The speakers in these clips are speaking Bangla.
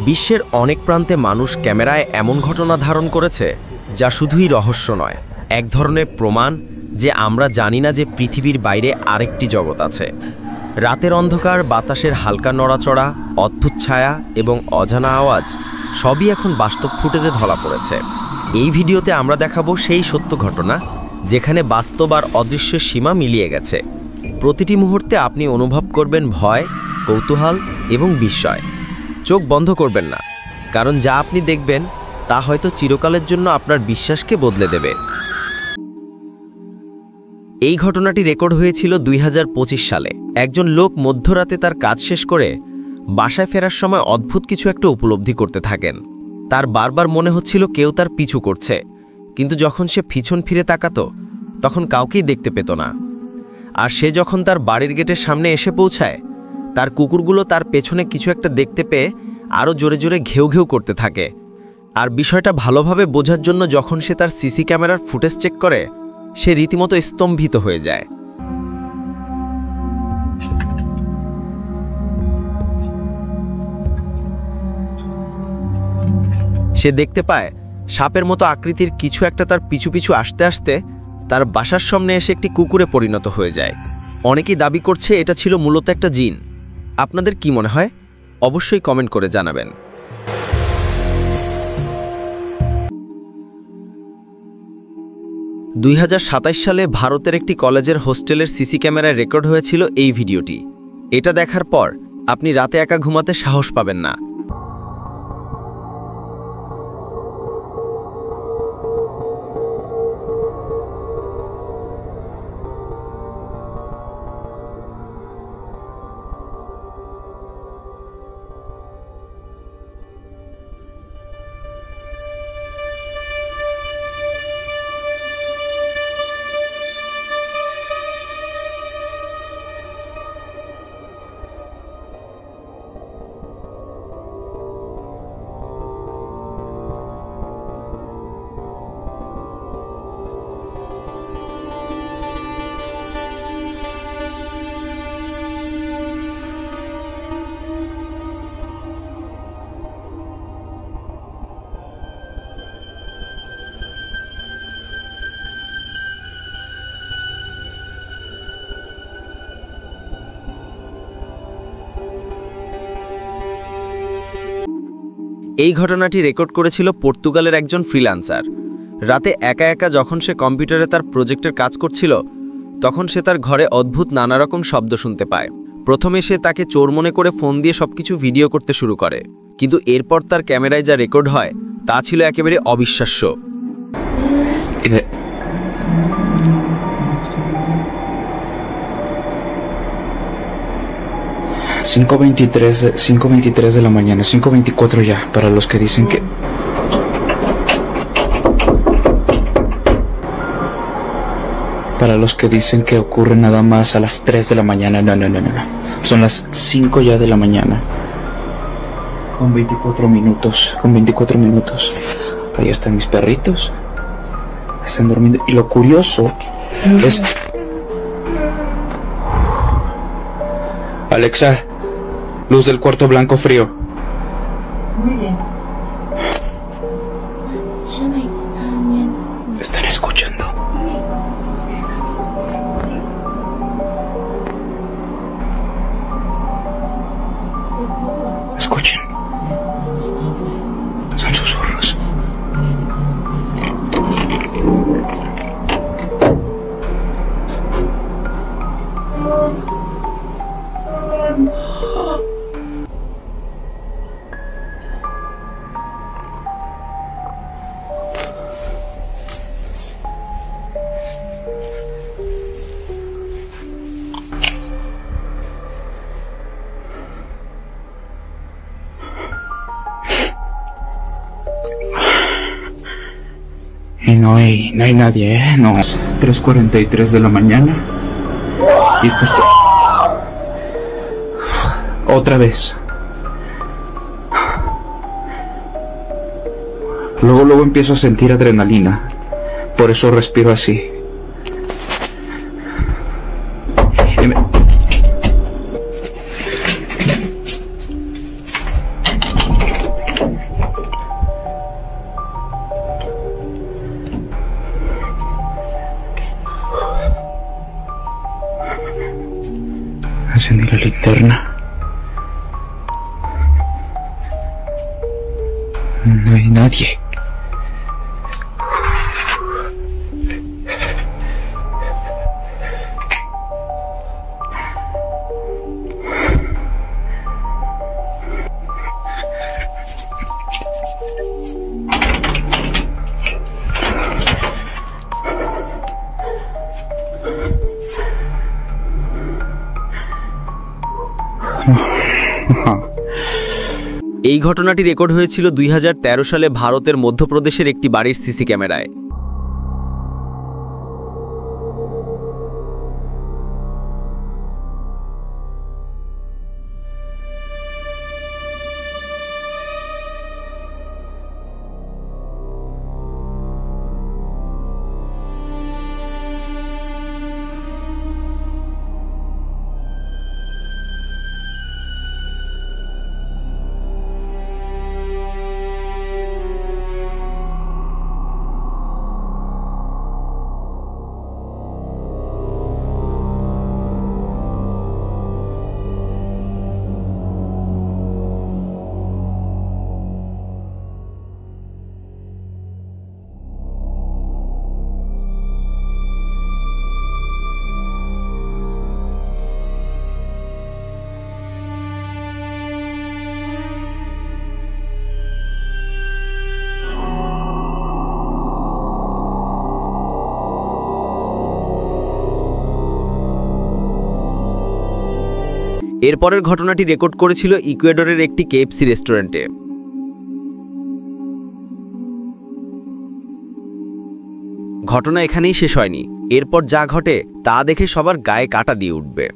বিশ্বের অনেক প্রান্তে মানুষ ক্যামেরায় এমন ঘটনা ধারণ করেছে যা শুধুই রহস্য নয়, এক ধরনের প্রমাণ যে আমরা জানি না যে পৃথিবীর বাইরে আরেকটি জগৎ আছে। রাতের অন্ধকার, বাতাসের হালকা নড়াচড়া, অদ্ভুত ছায়া এবং অজানা আওয়াজ সবই এখন বাস্তব ফুটেজে ধরা পড়েছে। এই ভিডিওতে আমরা দেখাবো সেই সত্য ঘটনা যেখানে বাস্তব আর অদৃশ্যের সীমা মিলিয়ে গেছে। প্রতিটি মুহূর্তে আপনি অনুভব করবেন ভয়, কৌতূহল এবং বিস্ময়। চোখ বন্ধ করবেন না, কারণ যা আপনি দেখবেন তা হয়তো চিরকালের জন্য আপনার বিশ্বাসকে বদলে দেবে। এই ঘটনাটি রেকর্ড হয়েছিল 2025 সালে। একজন লোক মধ্যরাতে তার কাজ শেষ করে বাসায় ফেরার সময় অদ্ভুত কিছু একটা উপলব্ধি করতে থাকেন। তার বারবার মনে হচ্ছিল কেউ তার পিছু করছে, কিন্তু যখন সে পিছন ফিরে তাকাতো তখন কাউকেই দেখতে পেত না। আর সে যখন তার বাড়ির গেটের সামনে এসে পৌঁছায়, তার কুকুরগুলো তার পেছনে কিছু একটা দেখতে পেয়ে আরও জোরে জোরে ঘেউ ঘেউ করতে থাকে। আর বিষয়টা ভালোভাবে বোঝার জন্য যখন সে তার সিসি ক্যামেরার ফুটেজ চেক করে, সে রীতিমতো স্তম্ভিত হয়ে যায়। সে দেখতে পায় সাপের মতো আকৃতির কিছু একটা তার পিছু পিছু আসতে আসতে তার বাসার সামনে এসে একটি কুকুরে পরিণত হয়ে যায়। অনেকেই দাবি করছে এটা ছিল মূলত একটা জিন। আপনাদের কি মনে হয়? অবশ্যই কমেন্ট করে জানাবেন। সালে ভারতের একটি কলেজের হোস্টেলের সিসি ক্যামেরায় রেকর্ড হয়েছিল এই ভিডিওটি। এটা দেখার পর আপনি রাতে একা ঘুমাতে সাহস পাবেন না। এই ঘটনাটি রেকর্ড করেছিল পর্তুগালের একজন ফ্রিল্যান্সার। রাতে একা একা যখন সে কম্পিউটারে তার প্রজেক্টের কাজ করছিল, তখন সে তার ঘরে অদ্ভুত নানা রকম শব্দ শুনতে পায়। প্রথমে সে তাকে চোর মনে করে ফোন দিয়ে সবকিছু ভিডিও করতে শুরু করে, কিন্তু এরপর তার ক্যামেরায় যা রেকর্ড হয় তা ছিল একেবারে অবিশ্বাস্য। 5:23 de la mañana, 5:24 ya, para los que dicen que... Para los que dicen que ocurre nada más a las 3 de la mañana, no. Son las 5 ya de la mañana. Con 24 minutos. Ahí están mis perritos. Están durmiendo. Y lo curioso es... Alexa, luz del cuarto blanco frío. Muy bien. Están escuchando. Escuchen. Son susurros. Y no hay nadie, ¿eh? No. 3:43 de la mañana. Y justo... Otra vez. Luego empiezo a sentir adrenalina. Por eso respiro así. linterna. No hay nadie. এই ঘটনাটি রেকর্ড হয়েছিল 2013 সালে ভারতের মধ্যপ্রদেশের একটি বাড়ির সিসি ক্যামেরায়। এরপরের ঘটনাটি রেকর্ড করেছিল ইকুয়েডরের একটি কেএফসি রেস্টুরেন্টে। ঘটনা এখানেই শেষ হয়নি। এরপর যা ঘটে তা দেখে সবার গায়ে কাঁটা দিয়ে উঠবে।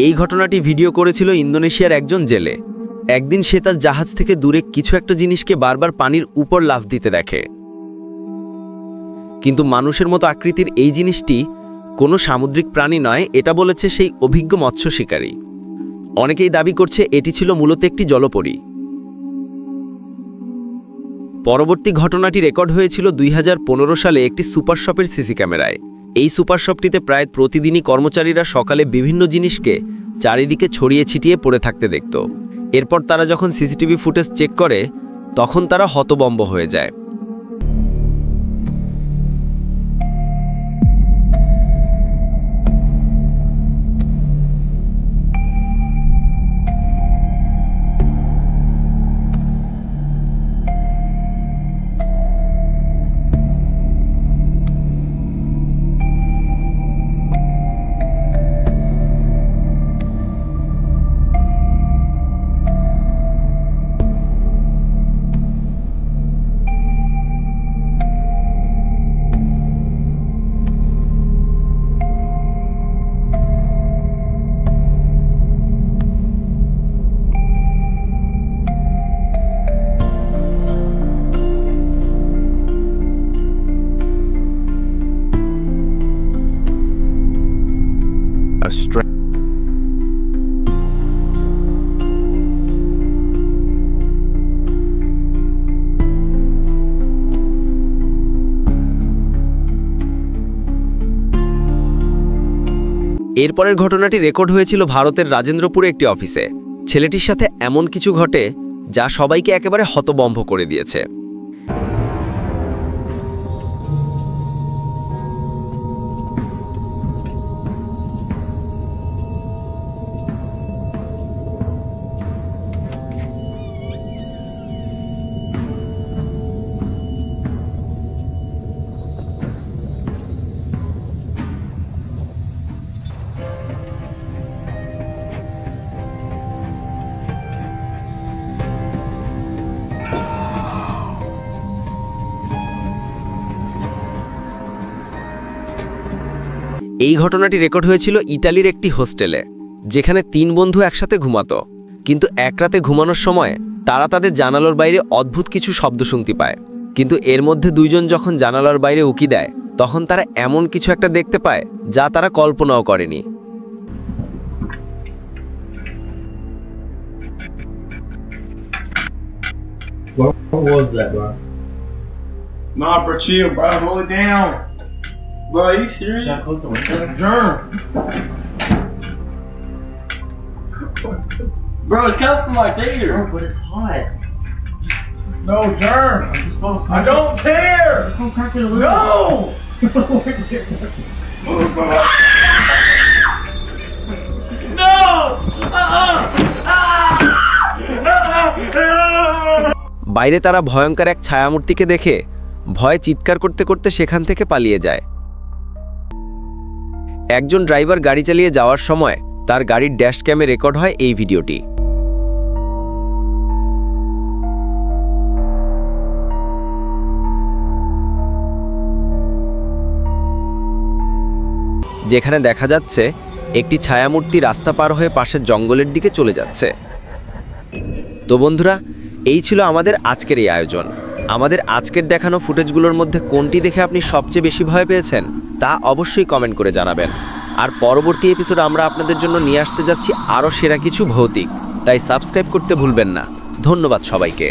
এই ঘটনাটি ভিডিও করেছিল ইন্দোনেশিয়ার একজন জেলে। একদিন সে তার জাহাজ থেকে দূরে কিছু একটা জিনিসকে বারবার পানির উপর লাফ দিতে দেখে, কিন্তু মানুষের মতো আকৃতির এই জিনিসটি কোনো সামুদ্রিক প্রাণী নয়, এটা বলেছে সেই অভিজ্ঞ মৎস্য শিকারী। অনেকেই দাবি করছে এটি ছিল মূলত একটি জলপরী। পরবর্তী ঘটনাটি রেকর্ড হয়েছিল 2015 সালে একটি সুপার শপের সিসি ক্যামেরায়। এই সুপার শপটিতে প্রায় প্রতিদিনই কর্মচারীরা সকালে বিভিন্ন জিনিসকে চারিদিকে ছড়িয়ে ছিটিয়ে পড়ে থাকতে দেখত। এরপর তারা যখন সিসিটিভি ফুটেজ চেক করে তখন তারা হতবম্ব হয়ে যায়। এরপরের ঘটনাটি রেকর্ড হয়েছিল ভারতের রাজেন্দ্রপুরে একটি অফিসে। ছেলেটির সাথে এমন কিছু ঘটে যা সবাইকে একেবারে হতবম্ব করে দিয়েছে। এই ঘটনাটি রেকর্ড হয়েছিল ইতালির একটি হোস্টেলে, যেখানে 3 বন্ধু একসাথে ঘুমাতো। কিন্তু এক রাতে ঘুমানোর সময় তারা তাদের জানালার বাইরে অদ্ভুত কিছু শব্দ শুনতে পায়। কিন্তু এর মধ্যে 2 জন যখন জানালার বাইরে উকি দেয়, তখন তারা এমন কিছু একটা দেখতে পায় যা তারা কল্পনাও করেনি। What was that, bro? Nah, bro, chill, bro. Hold it down. Bro, are you serious? Should I close the window? That's a germ. Bro, it's coming from like Bro, there. but it's hot. No germ. I'm just gonna I don't care. Just gonna crack it a little. No. No. বাইরে তারা ভয়ঙ্কর এক ছায়ামূর্তিকে দেখে ভয়ে চিৎকার করতে করতে সেখান থেকে পালিয়ে যায়। একজন ড্রাইভার গাড়ি চালিয়ে যাওয়ার সময় তার গাড়ির ড্যাশ ক্যামে রেকর্ড হয় এই ভিডিওটি। যেখানে দেখা যাচ্ছে একটি ছায়ামূর্তি রাস্তা পার হয়ে পাশের জঙ্গলের দিকে চলে যাচ্ছে। তো বন্ধুরা, এই ছিল আমাদের আজকের এই আয়োজন। আমাদের আজকের দেখানো ফুটেজগুলোর মধ্যে কোনটি দেখে আপনি সবচেয়ে বেশি ভয় পেয়েছেন তা অবশ্যই কমেন্ট করে জানাবেন। আর পরবর্তী এপিসোড আমরা আপনাদের জন্য নিয়ে আসতে যাচ্ছি আরও সেরা কিছু ভৌতিক, তাই সাবস্ক্রাইব করতে ভুলবেন না। ধন্যবাদ সবাইকে।